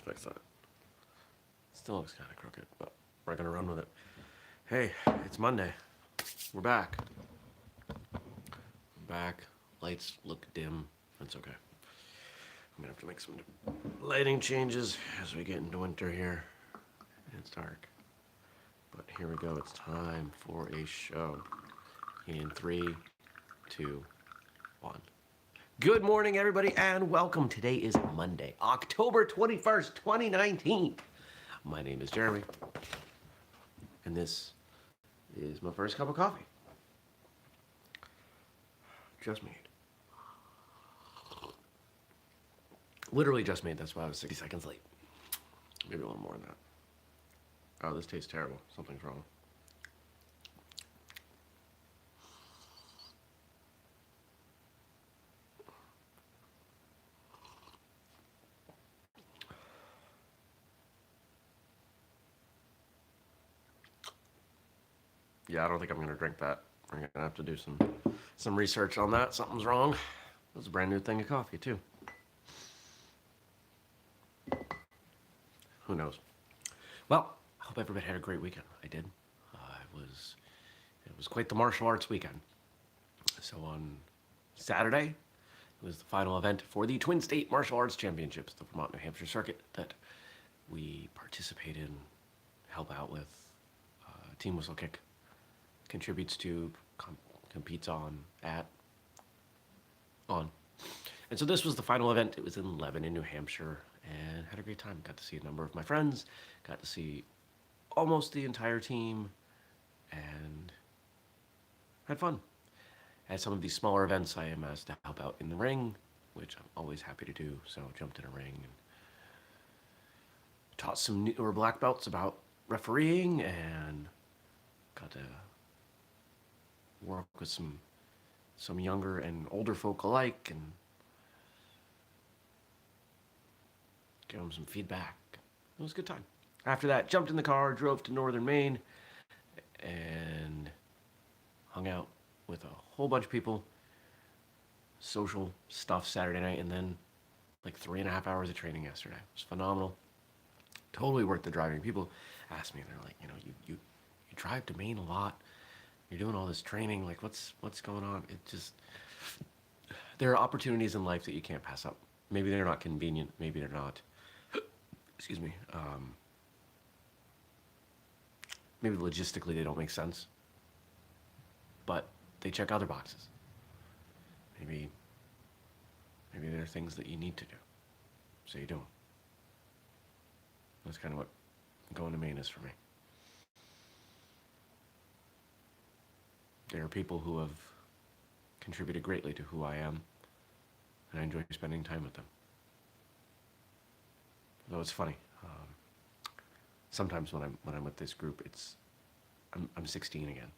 Fix that. Still looks kind of crooked, but we're gonna run with it. Hey, it's Monday. We're back. We're back. Lights look dim. That's okay. I'm gonna have to make some lighting changes as we get into winter here. It's dark. But here we go. It's time for a show. In 3, 2, 1. Good morning, everybody, and welcome. Today is Monday, October 21st, 2019. My name is Jeremy, and this is my first cup of coffee. Just made. Literally just made. That's why I was 60 seconds late. Maybe a little more than that. Oh, this tastes terrible. Something's wrong. Yeah, I don't think I'm gonna drink that. We're gonna have to do some research on that. Something's wrong. That's a brand new thing of coffee too. Who knows? Well, I hope everybody had a great weekend. I did. It was quite the martial arts weekend. So on Saturday, it was the final event for the Twin State Martial Arts Championships, the Vermont, New Hampshire circuit that we participate in, help out with. Team Whistlekick contributes to, competes on. And so this was the final event. It was in Lebanon, New Hampshire, and had a great time. Got to see a number of my friends, got to see almost the entire team, and had fun. At some of these smaller events, I am asked to help out in the ring, which I'm always happy to do. So I jumped in a ring and taught some newer black belts about refereeing, and got to work with some younger and older folk alike, and give them some feedback. It was a good time. After that, jumped in the car, drove to northern Maine, and hung out with a whole bunch of people, social stuff Saturday night, and then like 3.5 hours of training yesterday. It was phenomenal. Totally worth the driving. People ask me, they're like, you drive to Maine a lot. You're doing all this training. Like, what's going on? It just, there are opportunities in life that you can't pass up. Maybe they're not convenient. Maybe they're not. Excuse me. Maybe logistically they don't make sense, but they check other boxes. Maybe there are things that you need to do, so you do them. That's kind of what going to Maine is for me. There are people who have contributed greatly to who I am, and I enjoy spending time with them. Though it's funny, sometimes when I'm with this group, I'm 16 again.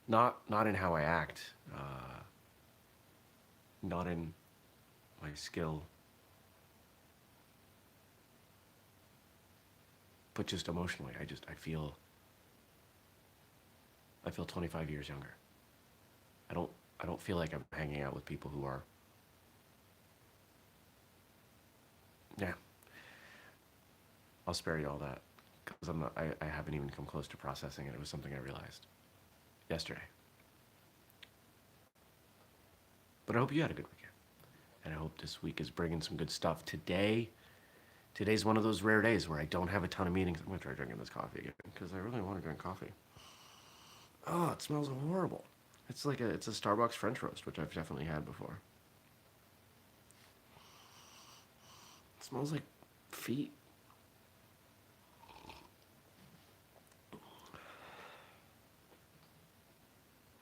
Not in how I act, not in my skill, but just emotionally. I feel 25 years younger. I don't feel like I'm hanging out with people who are, yeah. I'll spare you all that, because I haven't even come close to processing it. It was something I realized yesterday. But I hope you had a good weekend, and I hope this week is bringing some good stuff. Today's one of those rare days where I don't have a ton of meetings. I'm gonna try drinking this coffee again, because I really want to drink coffee. Oh, it smells horrible. It's a Starbucks French roast, which I've definitely had before. It smells like feet.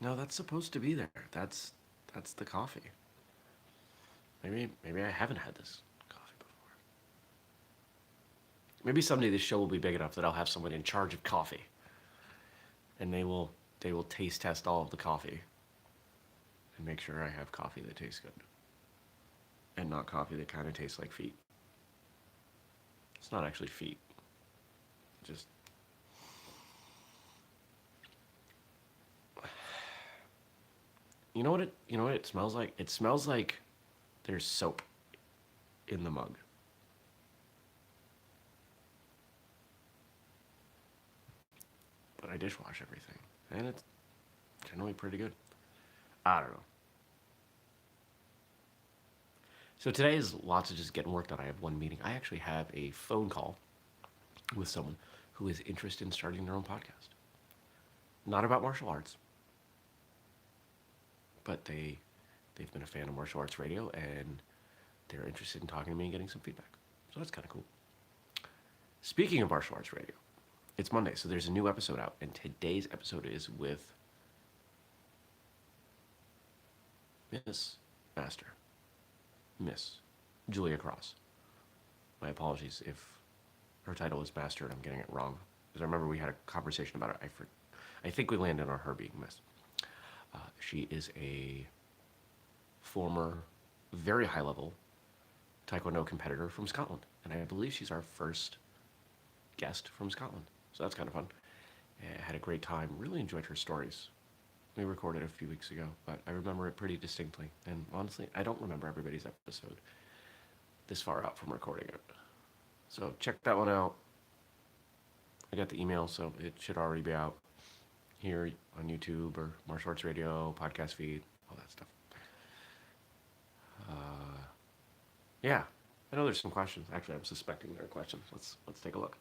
No, that's supposed to be there. That's the coffee. Maybe I haven't had this coffee before. Maybe someday this show will be big enough that I'll have someone in charge of coffee, and they will taste test all of the coffee and make sure I have coffee that tastes good, and not coffee that kind of tastes like feet. It's not actually feet. Just you know what it smells like? It smells like there's soap in the mug. but I dishwash everything, and it's generally pretty good. I don't know. So today is lots of just getting work done. I have one meeting. I actually have a phone call with someone who is interested in starting their own podcast. Not about martial arts, but they've been a fan of martial arts radio, and they're interested in talking to me and getting some feedback. So that's kind of cool. Speaking of martial arts radio, it's Monday, so there's a new episode out, and today's episode is with Miss Julia Cross. My apologies if her title is Master and I'm getting it wrong, because I remember we had a conversation about it. I think we landed on her being Miss. She is a former, very high-level Taekwondo competitor from Scotland, and I believe she's our first guest from Scotland. So that's kind of fun. I had a great time. Really enjoyed her stories. We recorded a few weeks ago, but I remember it pretty distinctly. And honestly, I don't remember everybody's episode this far out from recording it. So check that one out. I got the email, so it should already be out here on YouTube or Martial Arts Radio, podcast feed, all that stuff. Yeah, I know there's some questions. Actually, I'm suspecting there are questions. Let's take a look.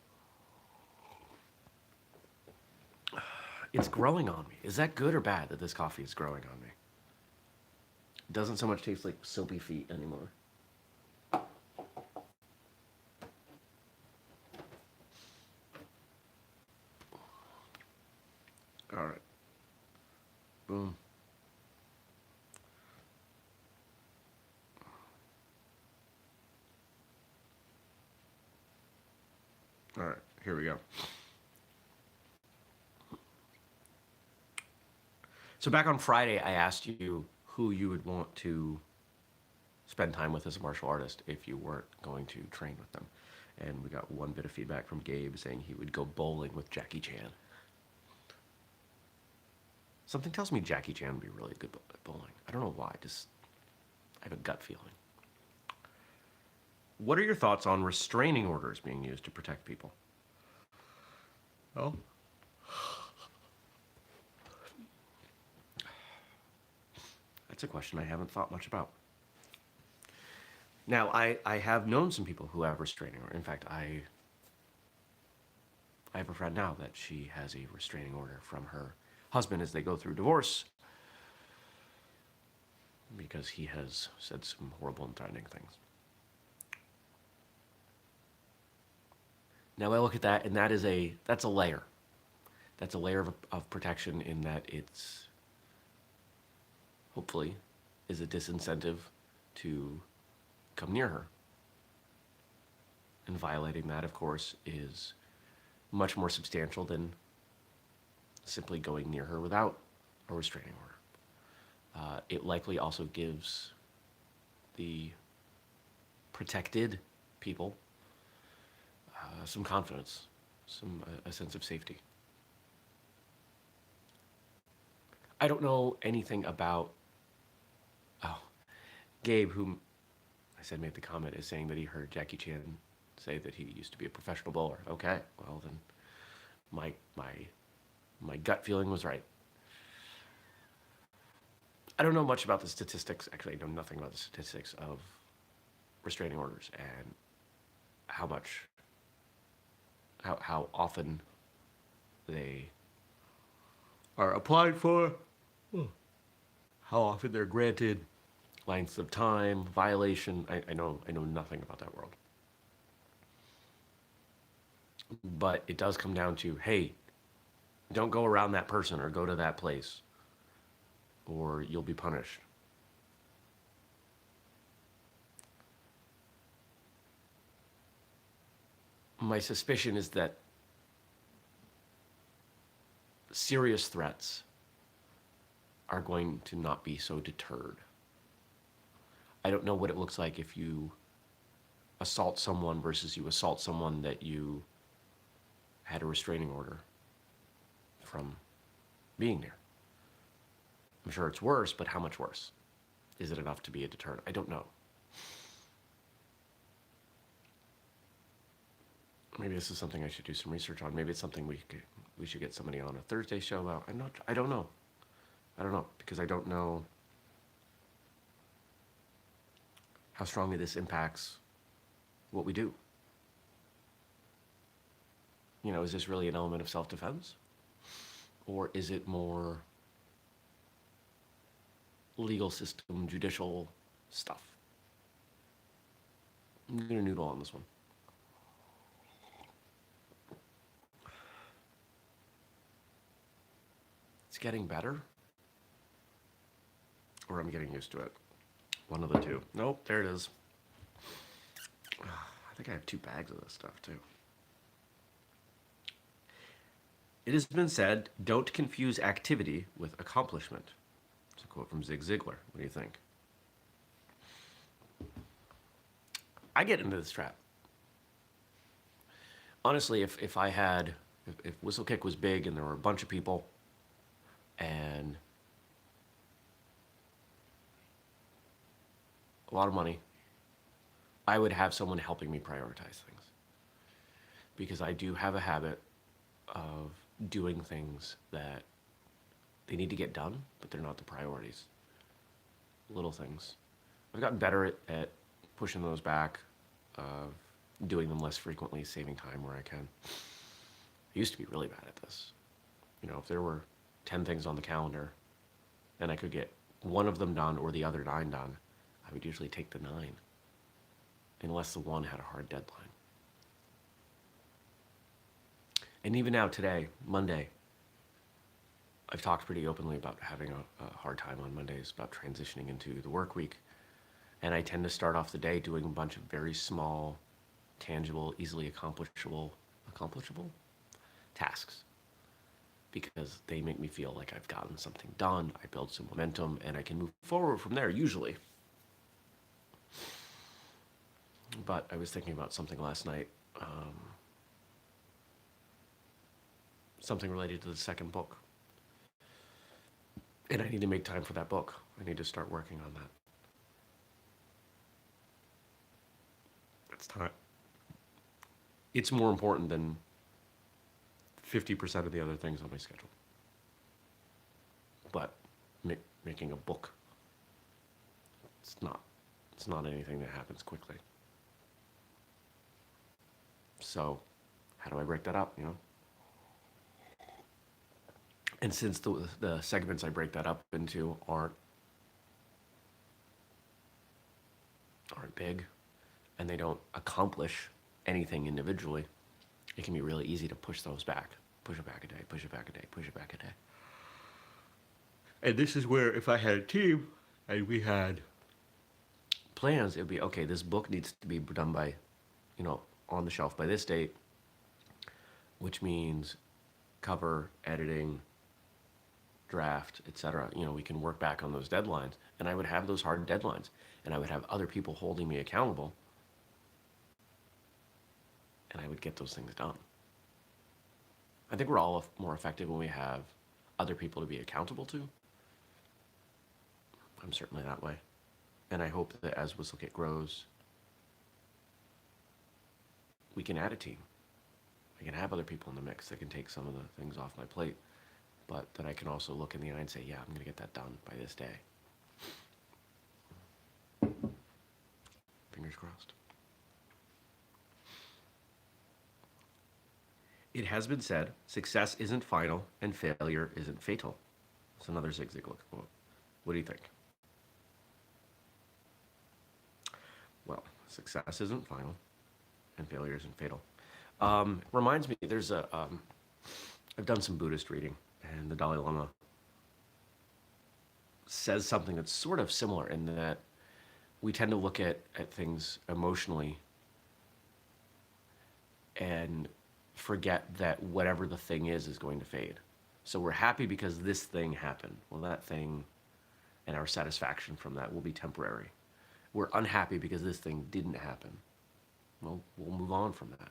It's growing on me. Is that good or bad that this coffee is growing on me? It doesn't so much taste like soapy feet anymore. All right. Boom. All right, here we go. So back on Friday, I asked you who you would want to spend time with as a martial artist if you weren't going to train with them. And we got one bit of feedback from Gabe saying he would go bowling with Jackie Chan. Something tells me Jackie Chan would be really good at bowling. I don't know why, just I have a gut feeling. What are your thoughts on restraining orders being used to protect people? Oh. That's a question I haven't thought much about. Now, I have known some people who have restraining orders. In fact, I have a friend now that she has a restraining order from her husband as they go through divorce because he has said some horrible and threatening things. Now I look at that, and that's a layer. That's a layer of protection in that it's hopefully is a disincentive to come near her. And violating that, of course, is much more substantial than simply going near her without a restraining order. It likely also gives the protected people some confidence, a sense of safety. I don't know anything about. Oh, Gabe, whom I said made the comment, is saying that he heard Jackie Chan say that he used to be a professional bowler. Okay, well then, my gut feeling was right. I don't know much about the statistics. Actually, I know nothing about the statistics of restraining orders and how often they are applied for, how often they're granted, lengths of time, violation. I know nothing about that world. But it does come down to, hey, don't go around that person or go to that place, or you'll be punished. My suspicion is that serious threats are going to not be so deterred. I don't know what it looks like if you assault someone versus you assault someone that you had a restraining order from being there. I'm sure it's worse, but how much worse? Is it enough to be a deterrent? I don't know. Maybe this is something I should do some research on. Maybe it's something we we should get somebody on a Thursday show about. I don't know. I don't know because I don't know how strongly this impacts what we do. You know, is this really an element of self-defense? Or is it more legal system, judicial stuff? I'm gonna noodle on this one. It's getting better, or I'm getting used to it. One of the two. Nope, there it is. I think I have 2 bags of this stuff too. It has been said, don't confuse activity with accomplishment. It's a quote from Zig Ziglar. What do you think? I get into this trap. Honestly, if Whistlekick was big and there were a bunch of people and a lot of money, I would have someone helping me prioritize things. Because I do have a habit of doing things that they need to get done, but they're not the priorities. Little things. I've gotten better at pushing those back, doing them less frequently, saving time where I can. I used to be really bad at this. You know, if there were 10 things on the calendar and I could get one of them done or the other 9 done, I would usually take the 9, unless the one had a hard deadline. And even now today, Monday, I've talked pretty openly about having a hard time on Mondays, about transitioning into the work week. And I tend to start off the day doing a bunch of very small, tangible, easily accomplishable tasks. Because they make me feel like I've gotten something done, I build some momentum, and I can move forward from there, usually. But I was thinking about something last night. Something related to the second book. And I need to make time for that book. I need to start working on that. It's time. It's more important than 50% of the other things on my schedule. But making a book, it's not anything that happens quickly. So how do I break that up, you know? And since the segments I break that up into aren't big, and they don't accomplish anything individually, it can be really easy to push those back. Push it back a day, push it back a day, push it back a day. And this is where if I had a team and we had plans, it would be, okay, this book needs to be done by, you know, on the shelf by this date, which means cover, editing, draft, etc. You know, we can work back on those deadlines, and I would have those hard deadlines, and I would have other people holding me accountable, and I would get those things done. I think we're all more effective when we have other people to be accountable to. I'm certainly that way. And I hope that as Whistlekick grows, we can add a team. I can have other people in the mix that can take some of the things off my plate, but that I can also look in the eye and say, yeah, I'm going to get that done by this day. Fingers crossed. It has been said, success isn't final and failure isn't fatal. It's another Zig Ziglar quote. What do you think? Well, success isn't final and failure isn't fatal. Reminds me, I've done some Buddhist reading, and the Dalai Lama says something that's sort of similar in that we tend to look at things emotionally and forget that whatever the thing is going to fade. So we're happy because this thing happened. Well, that thing and our satisfaction from that will be temporary. We're unhappy because this thing didn't happen. Well, we'll move on from that.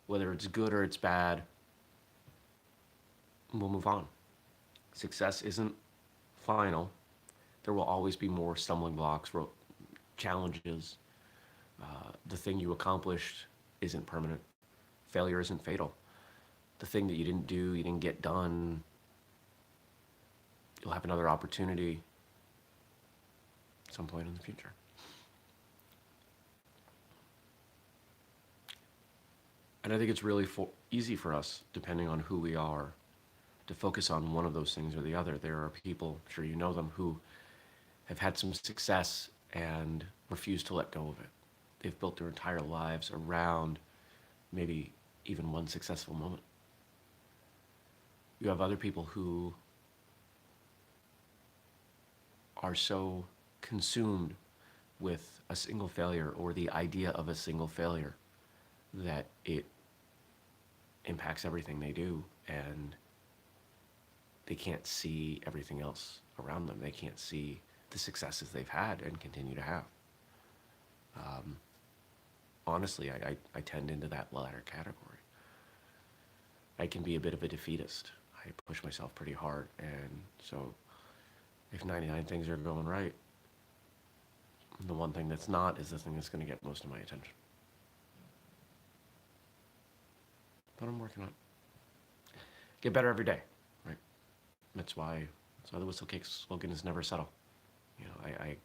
Whether it's good or it's bad, we'll move on. Success isn't final. There will always be more stumbling blocks, challenges. The thing you accomplished isn't permanent. Failure isn't fatal. the thing that you didn't do, you didn't get done, you'll have another opportunity at some point in the future. And I think it's really easy for us, depending on who we are, to focus on one of those things or the other. There are people, I'm sure you know them, who have had some success and refuse to let go of it. They've built their entire lives around maybe even one successful moment. You have other people who are so consumed with a single failure or the idea of a single failure that it impacts everything they do, and they can't see everything else around them. They can't see the successes they've had and continue to have. Honestly, I tend into that latter category. I can be a bit of a defeatist. I push myself pretty hard, and so if 99 things are going right, the one thing that's not is the thing that's going to get most of my attention. But I'm working on it. Get better every day, right? That's why the whistlekick slogan is never settle. You know,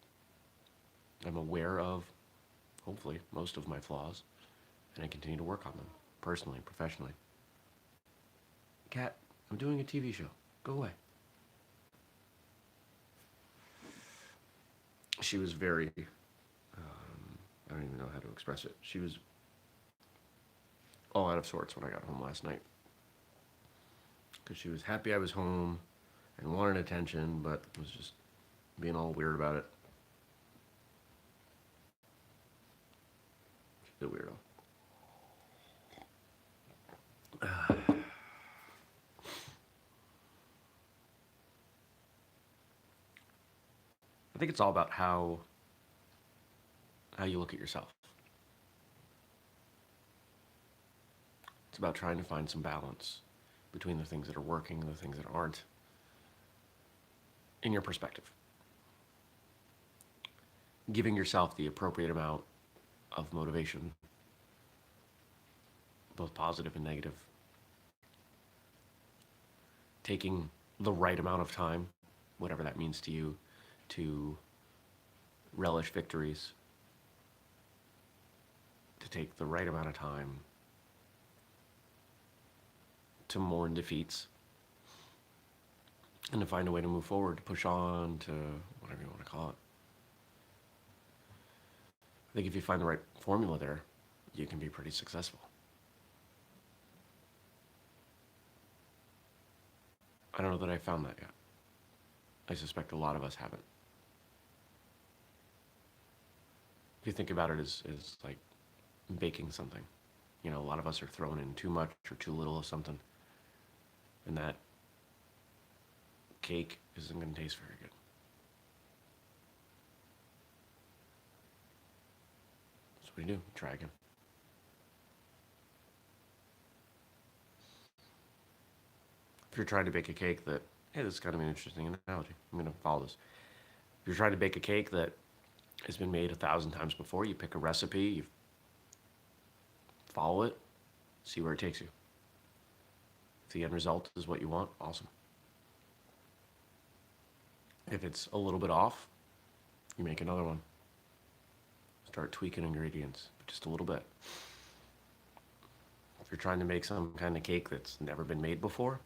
I'm aware of, hopefully, most of my flaws, and I continue to work on them, personally, professionally. Kat, I'm doing a TV show. Go away. She was very, I don't even know how to express it. She was all out of sorts when I got home last night. Because she was happy I was home and wanted attention, but was just being all weird about it. She's a weirdo. I think it's all about how you look at yourself. It's about trying to find some balance between the things that are working and the things that aren't in your perspective. Giving yourself the appropriate amount of motivation, both positive and negative. Taking the right amount of time, whatever that means to you, to relish victories, to take the right amount of time to mourn defeats, and to find a way to move forward, to push on, to whatever you want to call it. I think if you find the right formula there, you can be pretty successful. I don't know that I found that yet. I suspect a lot of us haven't. If you think about it as like baking something, you know, a lot of us are throwing in too much or too little of something, and that cake isn't going to taste very good. So what do? Try again. If you're trying to bake a cake that, hey, this is kind of an interesting analogy. I'm going to follow this. If you're trying to bake a cake that has been made 1,000 times before, you pick a recipe, you follow it, see where it takes you. If the end result is what you want, awesome. If it's a little bit off, you make another one. Start tweaking ingredients, just a little bit. If you're trying to make some kind of cake that's never been made before,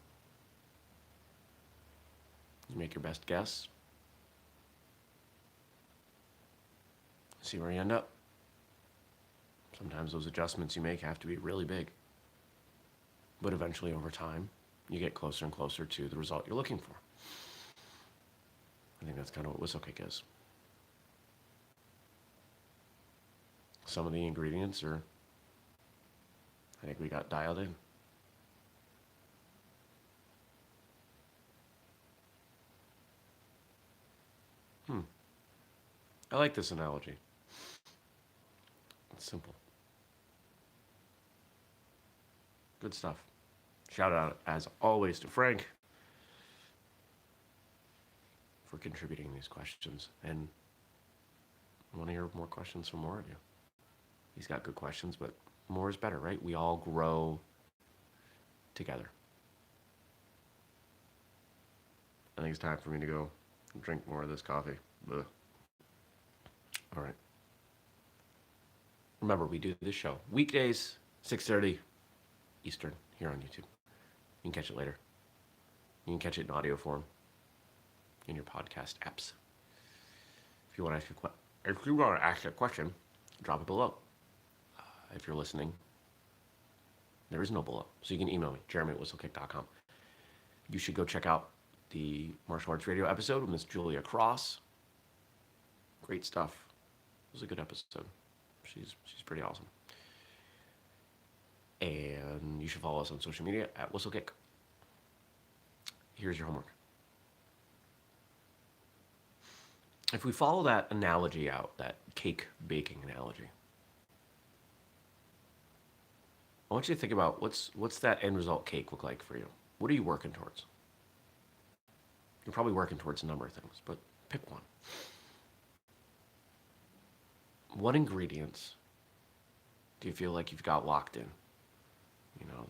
you make your best guess. See where you end up. Sometimes those adjustments you make have to be really big. But eventually, over time, you get closer and closer to the result you're looking for. I think that's kind of what whistlekick is. Some of the ingredients are, I think we got dialed in. I like this analogy. It's simple. Good stuff. Shout out, as always, to Frank for contributing these questions. And I want to hear more questions from more of you. He's got good questions, but more is better, right? We all grow together. I think it's time for me to go drink more of this coffee. Ugh. All right. Remember, we do this show weekdays, 6:30 Eastern, here on YouTube. You can catch it later. You can catch it in audio form in your podcast apps. If you want to ask a question, drop it below. If you're listening, there is no below, so you can email me, jeremy@whistlekick.com. You should go check out the martial arts radio episode with Miss Julia Cross. Great stuff. It was a good episode. She's pretty awesome. And you should follow us on social media at whistlekick. Here's your homework. If we follow that analogy out, that cake baking analogy, I want you to think about what's that end result cake look like for you? What are you working towards? You're probably working towards a number of things, but pick one. What ingredients do you feel like you've got locked in? You know,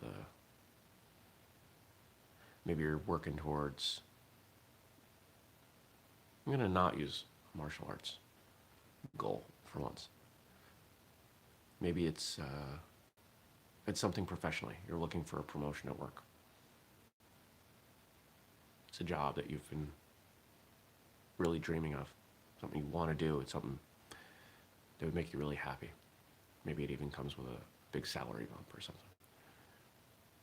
maybe you're working towards, I'm going to not use martial arts goal for once. Maybe it's something professionally. You're looking for a promotion at work. It's a job that you've been really dreaming of, something you want to do. It's something that would make you really happy. Maybe it even comes with a big salary bump or something.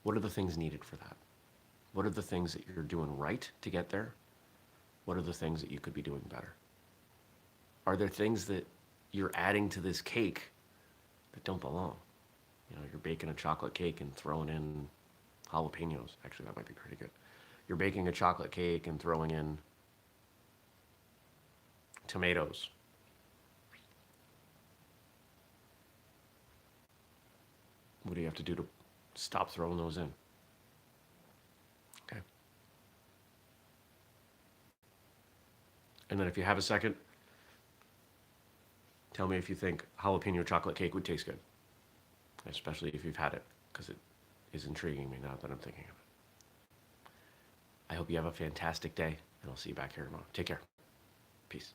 What are the things needed for that? What are the things that you're doing right to get there? What are the things that you could be doing better? Are there things that you're adding to this cake that don't belong? You know, you're baking a chocolate cake and throwing in jalapenos. Actually, that might be pretty good. You're baking a chocolate cake and throwing in tomatoes. What do you have to do to stop throwing those in? Okay. And then if you have a second, tell me if you think jalapeno chocolate cake would taste good. Especially if you've had it, because it is intriguing me now that I'm thinking of it. I hope you have a fantastic day, and I'll see you back here tomorrow. Take care. Peace.